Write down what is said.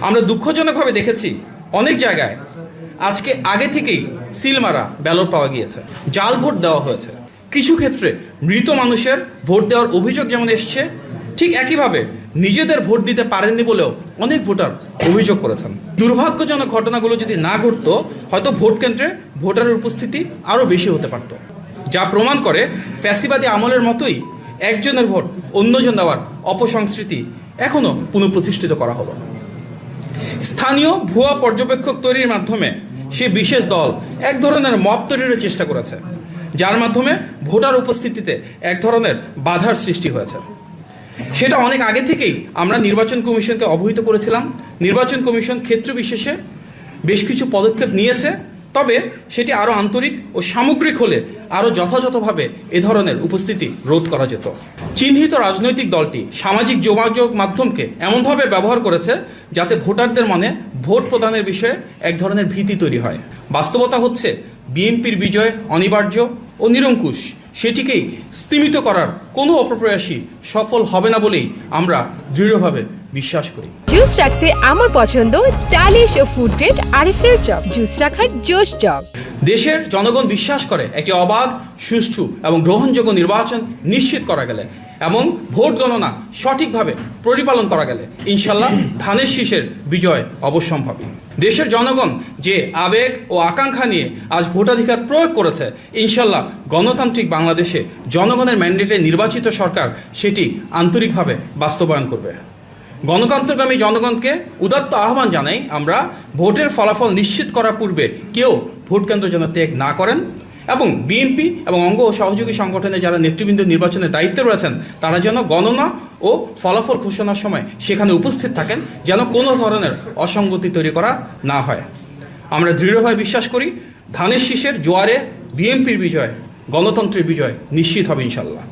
আমরা দুঃখজনকভাবে দেখেছি অনেক জায়গায় আজকে আগে থেকেই সিল মারা ব্যালট পাওয়া গিয়েছে, জাল ভোট দেওয়া হয়েছে। কিছু ক্ষেত্রে মৃত মানুষের ভোট দেওয়ার অভিযোগ যেমন এসছে, ঠিক একইভাবে নিজেদের ভোট দিতে পারেননি বলেও অনেক ভোটার অভিযোগ করেছেন। দুর্ভাগ্যজনক ঘটনাগুলো যদি না ঘটতো, হয়তো ভোট কেন্দ্রে ভোটারের উপস্থিতি আরও বেশি হতে পারত, যা প্রমাণ করে ফ্যাসিবাদী আমলের মতোই একজনের ভোট অন্যজন দেওয়ার অপসংস্কৃতি এখনও পুনঃপ্রতিষ্ঠিত করা হলো। স্থানীয় ভুয়া পর্যবেক্ষক তৈরির মাধ্যমে সে বিশেষ দল এক ধরনের মব তৈরির চেষ্টা করেছে, যার মাধ্যমে ভোটার উপস্থিতিতে এক ধরনের বাধার সৃষ্টি হয়েছে। সেটা অনেক আগে থেকেই আমরা নির্বাচন কমিশনকে অবহিত করেছিলাম। নির্বাচন কমিশন ক্ষেত্র বিশেষে বেশ কিছু পদক্ষেপ নিয়েছে, তবে সেটি আরও আন্তরিক ও সামগ্রিক হলে আরও যথাযথভাবে এ ধরনের উপস্থিতি রোধ করা যেত। চিহ্নিত রাজনৈতিক দলটি সামাজিক যোগাযোগ মাধ্যমকে এমনভাবে ব্যবহার করেছে যাতে ভোটারদের মনে ভোট প্রদানের বিষয়ে এক ধরনের ভীতি তৈরি হয়। বাস্তবতা হচ্ছে বিএনপির বিজয় অনিবার্য ও নিরঙ্কুশ, সেটিকেই স্তিমিত করার কোনো অপপ্রয়াসই সফল হবে না বলেই আমরা দৃঢ়ভাবে বিশ্বাস করি। জুস রাখতে আমার পছন্দ স্টাইলিশ ও ফুড গ্রেড আরএফএল চক। জুস রাখার জোশ চক। দেশের জনগণ বিশ্বাস করে একটি অবাধ, সুষ্ঠু এবং গ্রহণযোগ্য নির্বাচন নিশ্চিত করা গেলে এবং ভোট গণনা সঠিকভাবে পরিপালন করা গেলে ইনশাল্লাহ ধানের শীষের বিজয় অবশ্যম্ভাবী। দেশের জনগণ যে আবেগ ও আকাঙ্ক্ষা নিয়ে আজ ভোটাধিকার প্রয়োগ করেছে, ইনশাল্লাহ গণতান্ত্রিক বাংলাদেশে জনগণের ম্যান্ডেটে নির্বাচিত সরকার সেটি আন্তরিকভাবে বাস্তবায়ন করবে। গণতন্ত্রগামী জনগণকে উদাত্ত আহ্বান জানাই আমরা, ভোটের ফলাফল নিশ্চিত করার পূর্বে কেউ ভোট কেন্দ্র যেন ত্যাগ না করেন এবং বিএনপি এবং অঙ্গ ও সহযোগী সংগঠনে যারা নেতৃবৃন্দ নির্বাচনের দায়িত্বে রয়েছেন তারা যেন গণনা ও ফলাফল ঘোষণার সময় সেখানে উপস্থিত থাকেন, যেন কোনো ধরনের অসঙ্গতি তৈরি করা না হয়। আমরা দৃঢ়ভাবে বিশ্বাস করি ধানের শীষের জোয়ারে বিএনপির বিজয়, গণতন্ত্রের বিজয় নিশ্চিত হবে ইনশাল্লাহ।